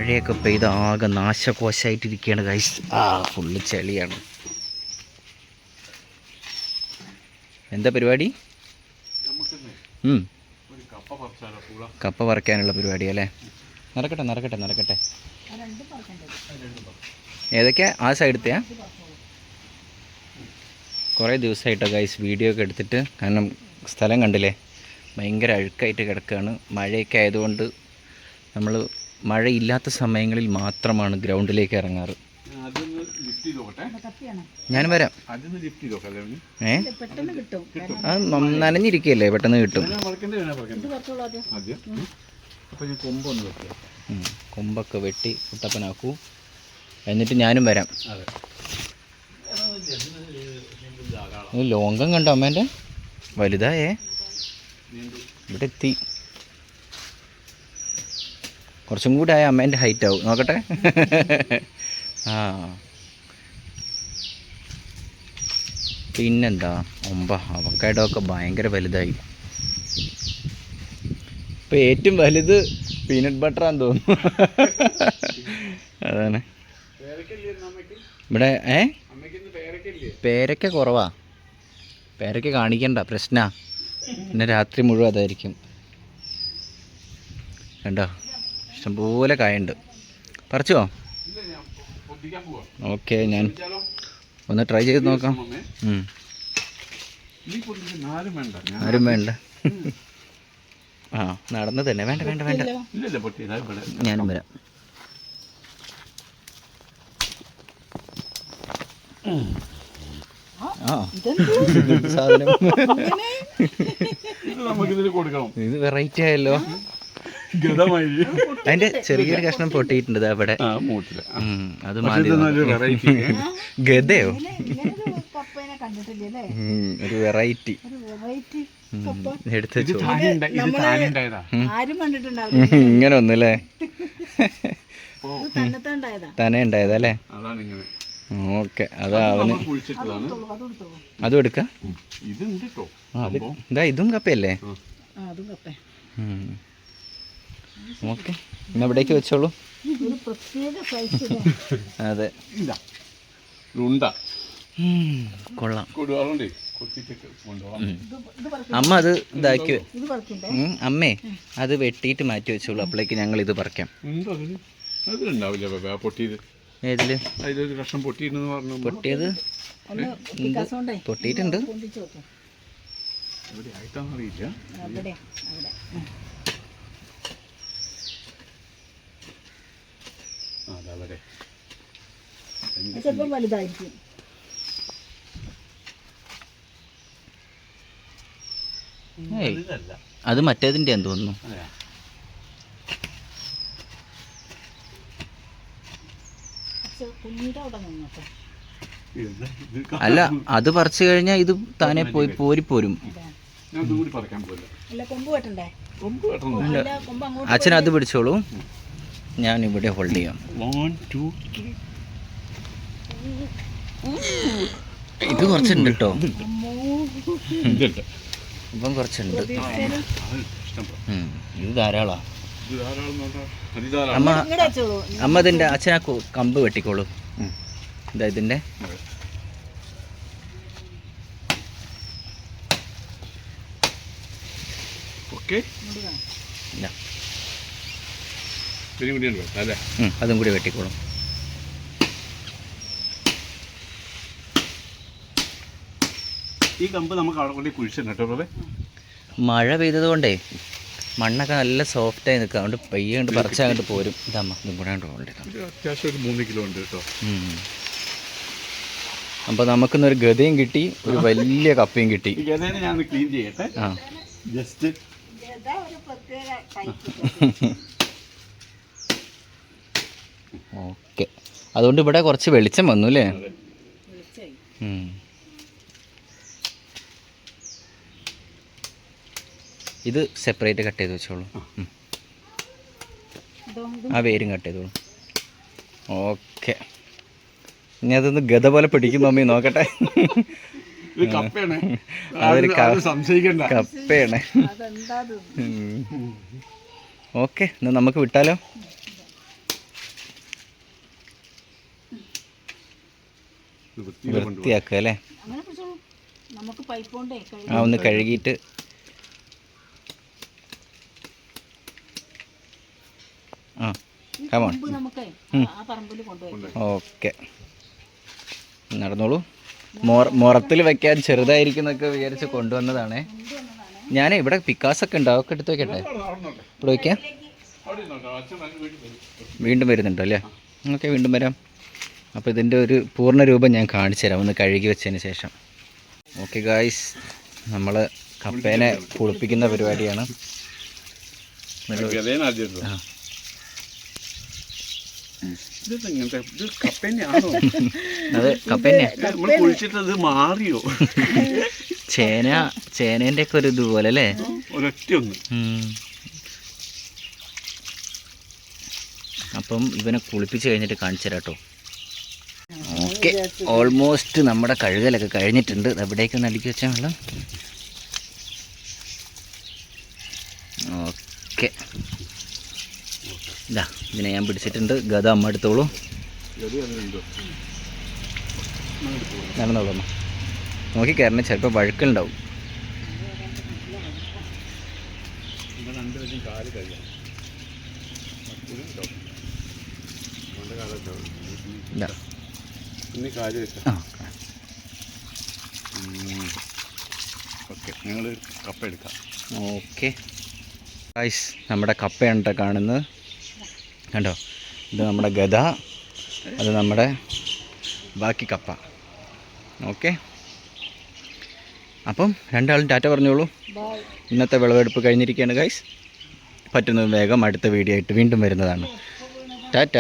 മഴയൊക്കെ പെയ്ത് ആകെ നാശകോശമായിട്ടിരിക്കുകയാണ് ഗൈസ്. ഫുള്ള് ചെളിയാണ്. എന്താ പരിപാടി? കപ്പ പറിക്കാനുള്ള പരിപാടി അല്ലേ? നടക്കട്ടെ. ഏതൊക്കെയാ ആ സൈഡത്തെയാ? കുറേ ദിവസമായിട്ടോ ഗൈസ് വീഡിയോ ഒക്കെ എടുത്തിട്ട്. കാരണം സ്ഥലം കണ്ടില്ലേ, ഭയങ്കര അഴുക്കായിട്ട് കിടക്കുകയാണ്. മഴയൊക്കെ ആയതുകൊണ്ട് നമ്മൾ മഴയില്ലാത്ത സമയങ്ങളിൽ മാത്രമാണ് ഗ്രൗണ്ടിലേക്ക് ഇറങ്ങാറ്. ഞാൻ വരാം. അത് നനഞ്ഞിരിക്കുകയല്ലേ, പെട്ടെന്ന് കിട്ടും. കൊമ്പൊക്കെ വെട്ടി കുട്ടപ്പനാക്കൂ, എന്നിട്ട് ഞാനും വരാം. ലോങ്കം കണ്ടോ അമ്മേൻ്റെ? വലുതായേ, ഇവിടെ എത്തി. കുറച്ചും കൂടി ആയ അമ്മേൻ്റെ ഹൈറ്റ് ആവും. നോക്കട്ടെ. പിന്നെന്താ, അവക്കാഡോ ഒക്കെ ഭയങ്കര വലുതായി. ഇപ്പം ഏറ്റവും വലുത് പീനട്ട് ബട്ടറാന്ന് തോന്നുന്നു. അതാണ് ഇവിടെ. പേരയ്ക്ക കുറവാ. പേരയ്ക്ക കാണിക്കണ്ട, പ്രശ്നാ. പിന്നെ രാത്രി മുഴുവൻ അതായിരിക്കും. കണ്ടോ, ഇഷ്ടംപോലെ കായുണ്ട്. പറിച്ചോ? ഓക്കെ, ഞാൻ ഒന്ന് ട്രൈ ചെയ്ത് നോക്കാം. ആരും വേണ്ട. നടന്നു തന്നെ. വേണ്ട, ഞാനും വരാം. സാധനം ഇത് വെറൈറ്റി ആയല്ലോ. അതിന്റെ ചെറിയൊരു കഷ്ണം പൊട്ടിയിട്ടുണ്ട് അവിടെ. അത് ഗതയോ, ഒരു വെറൈറ്റി എടുത്ത് ഇങ്ങനെ ഒന്നല്ലേ തന്നെ ഉണ്ടായതല്ലേ? ഓക്കെ, അതാ അവന്. അതും എടുക്കാം. ഇതാ, ഇതും കപ്പയല്ലേ? ഓക്കെ, ഇന്ന് എവിടേക്ക് വെച്ചോളൂ. അതെ, കൊള്ളാം. അമ്മ അത് ഇതാക്കി. അമ്മേ അത് വെട്ടിയിട്ട് മാറ്റി വെച്ചോളൂ, അപ്പോഴേക്ക് ഞങ്ങൾ ഇത് പറിക്കാം. ഏതില് പൊട്ടിയത്? പൊട്ടിയിട്ടുണ്ട്. അത് മറ്റേതിൻ്റെ തോന്നുന്നു. അല്ല, അത് പറിച്ചു കഴിഞ്ഞാൽ ഇത് താനെ പോരിപ്പോരും. അച്ഛൻ അത് പിടിച്ചോളൂ, ഞാൻ ഇവിടെ ഹോൾഡ് ചെയ്യാം. 1 2 3. ഇത് കുറച്ചുണ്ട് കേട്ടോ, ഇപ്പം കുറച്ചുണ്ട്. ഇത് ധാരാളാ. അമ്മ ഇതിൻ്റെ അച്ഛനാ കമ്പ് വെട്ടിക്കോളൂ. ഇതാ ഇതിൻ്റെ. അതും കൂടി വെട്ടിക്കോളും. ഈ കമ്പ് നമുക്ക് അവിടെ കൊണ്ട് കുഴിച്ചിട്ടോ. മഴ പെയ്തത് കൊണ്ടേ മണ്ണൊക്കെ നല്ല സോഫ്റ്റായി നിൽക്കുക, അതുകൊണ്ട് പയ്യെ കൊണ്ട് പറിച്ചങ്ങോട്ട് പോരും. ഇതമ്മ ഇതും കൂടെ അത്യാവശ്യം ഒരു 3 കിലോ ഉണ്ട് കേട്ടോ. അപ്പോൾ നമുക്കിന്നൊരു ഗതയും കിട്ടി, ഒരു വലിയ കപ്പയും കിട്ടി. ഞാൻ ക്ലീൻ ചെയ്യട്ടെ. ജസ്റ്റ് ഓക്കെ, അതുകൊണ്ട് ഇവിടെ കുറച്ച് വെളിച്ചം വന്നു അല്ലേ? ഇത് സെപ്പറേറ്റ് കട്ട് ചെയ്ത് വെച്ചോളൂ. ആ വേരും കട്ട് ചെയ്തോളൂ. ഓക്കെ, ഇനി അതൊന്ന് ഗത പോലെ പിടിക്കും മമ്മി, നോക്കട്ടെ. അതൊരു കപ്പയാണ്. ഓക്കെ, എന്നാൽ നമുക്ക് വിട്ടാലോ? വൃത്തിയാക്കുക അല്ലേ? അങ്ങനെ പിടിച്ചോളൂ. നമുക്ക് പൈപ്പ് കൊണ്ടേ ആ ഒന്ന് കഴുകിയിട്ട് ആ കമോൺ. കമ്പ് നമുക്ക് ആ പറമ്പിൽ കൊണ്ടുപോയി. ഓക്കെ നടന്നോളൂ. മുറത്തിൽ വെക്കാൻ ചെറുതായിരിക്കുന്നൊക്കെ വിചാരിച്ച് കൊണ്ടുവന്നതാണേ. ഞാൻ ഇവിടെ പിക്കാസൊക്കെ ഉണ്ട്, അതൊക്കെ എടുത്ത് വെക്കട്ടെ. ഇവിടെ വയ്ക്കാം. വീണ്ടും വരുന്നുണ്ടോ അല്ലേ? ഓക്കെ, വീണ്ടും വരാം. അപ്പോൾ ഇതിൻ്റെ ഒരു പൂർണ്ണ രൂപം ഞാൻ കാണിച്ചു തരാം ഒന്ന് കഴുകി വെച്ചതിന് ശേഷം. ഓക്കെ ഗായ്സ്, നമ്മൾ കപ്പേനെ കുളിപ്പിക്കുന്ന പരിപാടിയാണ്. ആ അത് കപ്പേനെ കുഴിച്ചിട്ടത് മാറിയോ? ചേനേൻ്റെ ഒക്കെ ഒരു ഇതുപോലെ അല്ലേ? ഒരൊറ്റ ഒന്ന്. അപ്പം ഇവനെ കുളിപ്പിച്ച് കഴിഞ്ഞിട്ട് കാണിച്ചു തരാം കേട്ടോ. ഓക്കെ, ഓൾമോസ്റ്റ് നമ്മുടെ കഴുകലൊക്കെ കഴിഞ്ഞിട്ടുണ്ട്. എവിടേക്ക് നടുക്കി വെച്ചാൽ വെള്ളം. ഓക്കെ, ഇതാ ഇതിനെ ഞാൻ പിടിച്ചിട്ടുണ്ട്. ഗത അമ്മ എടുത്തോളൂ. നടന്നോളൂ അമ്മ. നോക്കി കയറണം, ചിലപ്പോൾ വഴുക്കുണ്ടാവും. ഇതാ ഓക്കെ, ഞങ്ങൾ കപ്പ എടുക്കാം. ഓക്കെ ഗൈസ്, നമ്മുടെ കപ്പയാണ് കേട്ടോ കാണുന്നത്. കണ്ടോ, ഇത് നമ്മുടെ ഗദ, അത് നമ്മുടെ ബാക്കി കപ്പ. ഓക്കെ, അപ്പം രണ്ടാളും ടാറ്റ പറഞ്ഞോളൂ. ഇന്നത്തെ വിളവെടുപ്പ് കഴിഞ്ഞിരിക്കുകയാണ് ഗൈസ്. പറ്റുന്നത് വേഗം അടുത്ത വീഡിയോ ആയിട്ട് വീണ്ടും വരുന്നതാണ്. ടാറ്റ.